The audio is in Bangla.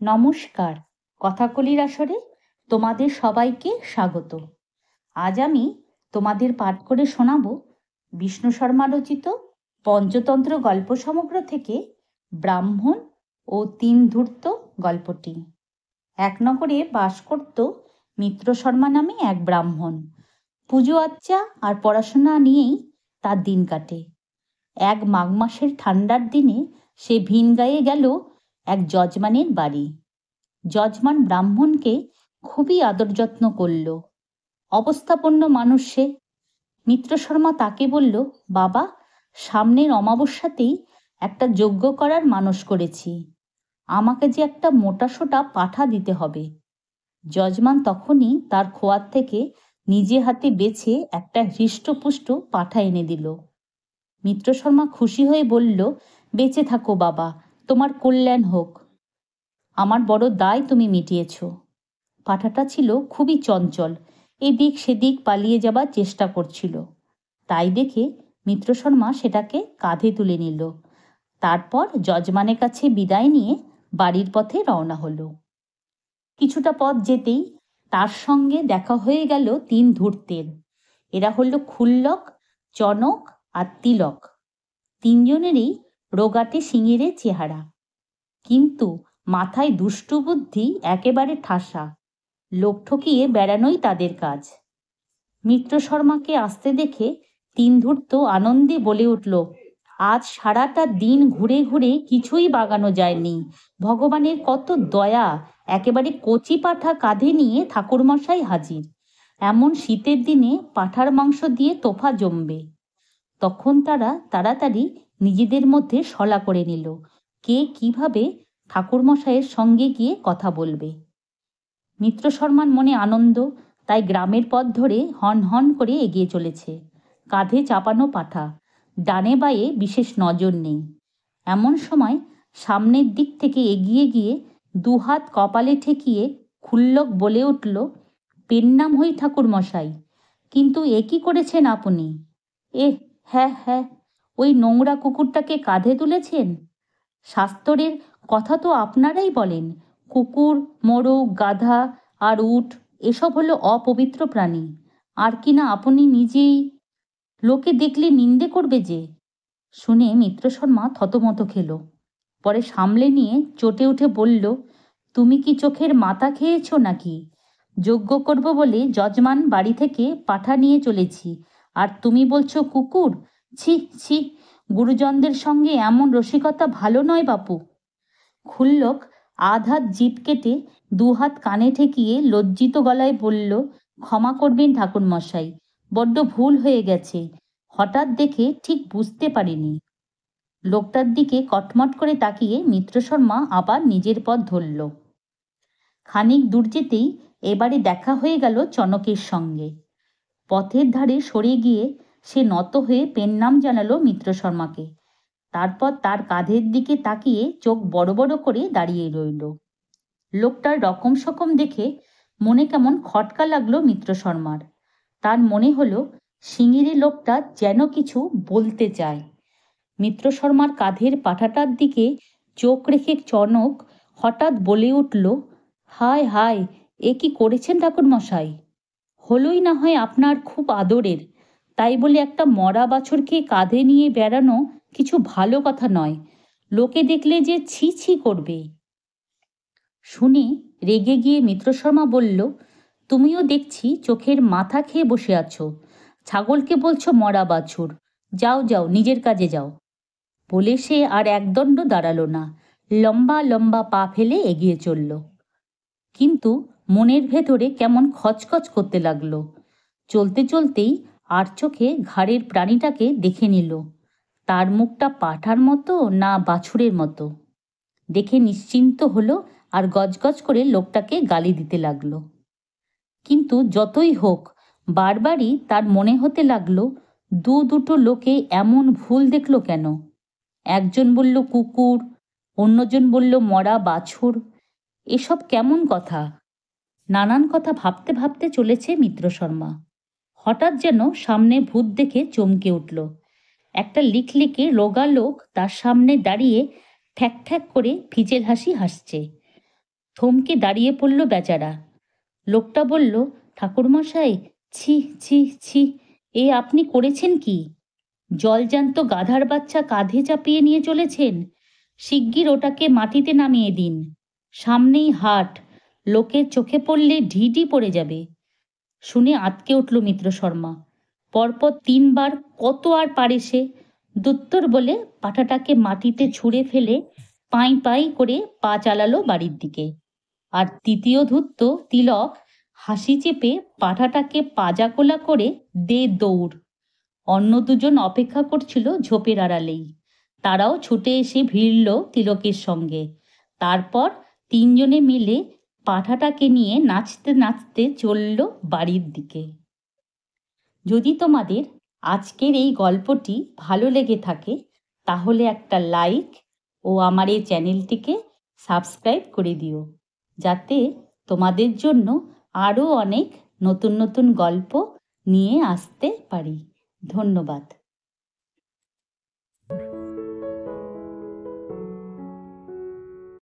নমস্কার। কথাকলির আসরে তোমাদের সবাইকে স্বাগত। আজ আমি তোমাদের পাঠ করে শোনাব বিষ্ণু শর্মা রচিত পঞ্চতন্ত্র গল্প সমগ্র থেকে ব্রাহ্মণ ও তিন ধূর্ত গল্পটি। এক নগরে বাস করত মিত্র শর্মা নামে এক ব্রাহ্মণ। পুজো আচ্চা আর পড়াশোনা নিয়েই তার দিন কাটে। এক মাঘ মাসের ঠান্ডার দিনে সে ভিন গায়ে গেল এক যজমানের বাড়ি। যজমান ব্রাহ্মণকে খুবই আদর যত্ন করল। অবস্থাপন্ন মানুষ সে। মিত্র শর্মা তাকে বলল, বাবা, সামনের অমাবস্যাতেই একটা যজ্ঞ করার মানস করেছি, আমাকে যে একটা মোটাসোটা পাঠা দিতে হবে। যজমান তখনই তার খোয়ার থেকে নিজে হাতে বেছে একটা হৃষ্টপুষ্ট পাঠা এনে দিল। মিত্র শর্মা খুশি হয়ে বলল, বেঁচে থাকো বাবা, তোমার কল্যাণ হোক, আমার বড় দায় তুমি মিটিয়েছ। পাঠাটা ছিল খুবই চঞ্চল, এদিক সেদিক পালিয়ে যাবার চেষ্টা করছিল। তাই দেখে মিত্র শর্মা সেটাকে কাঁধে তুলে নিল। তারপর যজমানের কাছে বিদায় নিয়ে বাড়ির পথে রওনা হলো। কিছুটা পথ যেতেই তার সঙ্গে দেখা হয়ে গেল তিন ধূর্তের। এরা হলো ক্ষুল্লক, চনক আর তিলক। তিনজনেরই রোগাটে সিঙিরে চেহারা, কিন্তু মাথায় দুষ্টু বুদ্ধি একেবারে ঠাসা। লোক ঠকিয়ে বেড়ানোই তাদের কাজ। মিত্র শর্মাকে আসতে দেখে তিন ধূর্ত আনন্দে বলে উঠল, আজ সারাটা দিন ঘুরে ঘুরে কিছুই বাগানো যায়নি, ভগবানের কত দয়া, একেবারে কচি পাঠা কাঁধে নিয়ে ঠাকুরমশাই হাজির। এমন শীতের দিনে পাঠার মাংস দিয়ে তোফা জমবে। তখন তারা তাড়াতাড়ি নিজেদের মধ্যে সলা করে নিল, কে কিভাবে ঠাকুরমশাইয়ের সঙ্গে গিয়ে কথা বলবে। মিত্র শর্মার মনে আনন্দ, তাই গ্রামের পথ ধরে হন হন করে এগিয়ে চলেছে। কাঁধে চাপানো পাঠা, ডানে বায়ে বিশেষ নজর নেই। এমন সময় সামনের দিক থেকে এগিয়ে গিয়ে দুহাত কপালে ঠেকিয়ে ক্ষুল্লক বলে উঠল, পেন্নাম হই ঠাকুরমশাই, কিন্তু এ কি করেছেন আপনি? হ্যাঁ হ্যাঁ, ওই নোংরা কুকুরটাকে কাঁধে তুলেছেন। শাস্ত্রের কথা তো আপনারাই বলেন, কুকুর, মোরগ, গাধা আর উট এসব হলো অপবিত্র প্রাণী। আর কিনা আপনি নিজেই, লোকে দেখলে নিন্দে করবে যে। শুনে মিত্র শর্মা থতমত খেল। পরে সামলে নিয়ে চটে উঠে বলল, তুমি কি চোখের মাথা খেয়েছ নাকি? যজ্ঞ করব বলে যজমান বাড়ি থেকে পাঠা নিয়ে চলেছি, আর তুমি বলছো কুকুর? ছি ছি, গুরুজনদের সঙ্গে এমন রসিকতা ভালো নয় বাপু। ক্ষুল্লক আধ জিভ কেটে দুহাত কানে ঠেকিয়ে লজ্জিত গলায় বলল, ক্ষমা করবেন ঠাকুরমশাই, বড্ড ভুল হয়ে গেছে, হঠাৎ দেখে ঠিক বুঝতে পারিনি। লোকটার দিকে কটমট করে তাকিয়ে মিত্র শর্মা আবার নিজের পথ ধরল। খানিক দূর যেতেই এবারে দেখা হয়ে গেল চনকের সঙ্গে। পথের ধারে সরে গিয়ে সে নত হয়ে পেন্নাম জানালো মিত্র শর্মাকে। তারপর তার কাঁধের দিকে তাকিয়ে চোখ বড় বড় করে দাঁড়িয়ে রইল। লোকটার রকম সকম দেখে মনে কেমন খটকা লাগলো মিত্র শর্মার। তার মনে হলো সিঙিরে লোকটা যেন কিছু বলতে চায়। মিত্র শর্মার কাঁধের পাঠাটার দিকে চোখ রেখে চনক হঠাৎ বলে উঠল, হায় হায়, এ কি করেছেন ঠাকুরমশাই? হলোই না হয় আপনার খুব আদরের, তাই বলে একটা মরা বাছুরকে কাঁধে নিয়ে বেড়ানো কিছু ভালো কথা নয়, লোকে দেখলে যে ছি ছি করবে। শুনে রেগে গিয়ে মিত্র শর্মা বলল, তুমিও দেখছি চোখের মাথা খেয়ে বসে আছো, ছাগলকে বলছো মরা বাছুর, যাও যাও নিজের কাজে যাও। বলে সে আর একদণ্ড দাঁড়ালো না, লম্বা লম্বা পা ফেলে এগিয়ে চলল। কিন্তু মনের ভেতরে কেমন খচখচ করতে লাগলো। চলতে চলতেই আর চোখে ঘাড়ের প্রাণীটাকে দেখে নিল, তার মুখটা পাঁঠার মতো না বাছুরের মতো। দেখে নিশ্চিন্ত হলো আর গজগজ করে লোকটাকে গালি দিতে লাগলো। কিন্তু যতই হোক বারবারই তার মনে হতে লাগলো, দুটো লোকে এমন ভুল দেখলো কেন? একজন বলল কুকুর, অন্যজন বলল মরা বাছুর, এসব কেমন কথা? নানান কথা ভাবতে ভাবতে চলেছে মিত্র শর্মা। হঠাৎ যেন সামনে ভূত দেখে চমকে উঠল। একটা লিকলিকে রোগা লোক তার সামনে দাঁড়িয়ে ঠ্যাক ঠ্যাক করে ফিচেল হাসি হাসছে। থমকে দাঁড়িয়ে পড়ল বেচারা। লোকটা বলল, ঠাকুরমশাই, ছি ছি ছি, এ আপনি করেছেন কি? জলজ্যান্ত গাধার বাচ্চা কাঁধে চাপিয়ে নিয়ে চলেছেন। শিগগির ওটাকে মাটিতে নামিয়ে দিন। সামনেই হাট, লোকের চোখে পড়লে ঢিঢি পড়ে যাবে। শুনে আঁতকে উঠল মিত্র শর্মা। পরপর 3 বার কত আর পারে সে, দুত্তর বলে পাঁঠাটাকে মাটিতে ছুঁড়ে ফেলে পাই পাই করে পা চালালো বাড়ির দিকে। আর তৃতীয় ধূর্ত তিলক হাসি চেপে পাঁঠাটাকে পাজাকোলা করে দে দৌড়। অন্য দুজন অপেক্ষা করছিল ঝোপের আড়ালেই। তারাও ছুটে এসে ভিড়ল তিলকের সঙ্গে। তারপর 3 জনে মিলে পাঁঠাটাকে নিয়ে নাচতে নাচতে চলল বাড়ির দিকে। যদি তোমাদের আজকের এই গল্পটি ভালো লেগে থাকে তাহলে একটা লাইক ও আমার এই চ্যানেলটিকে সাবস্ক্রাইব করে দিও, যাতে তোমাদের জন্য আরও অনেক নতুন নতুন গল্প নিয়ে আসতে পারি। ধন্যবাদ।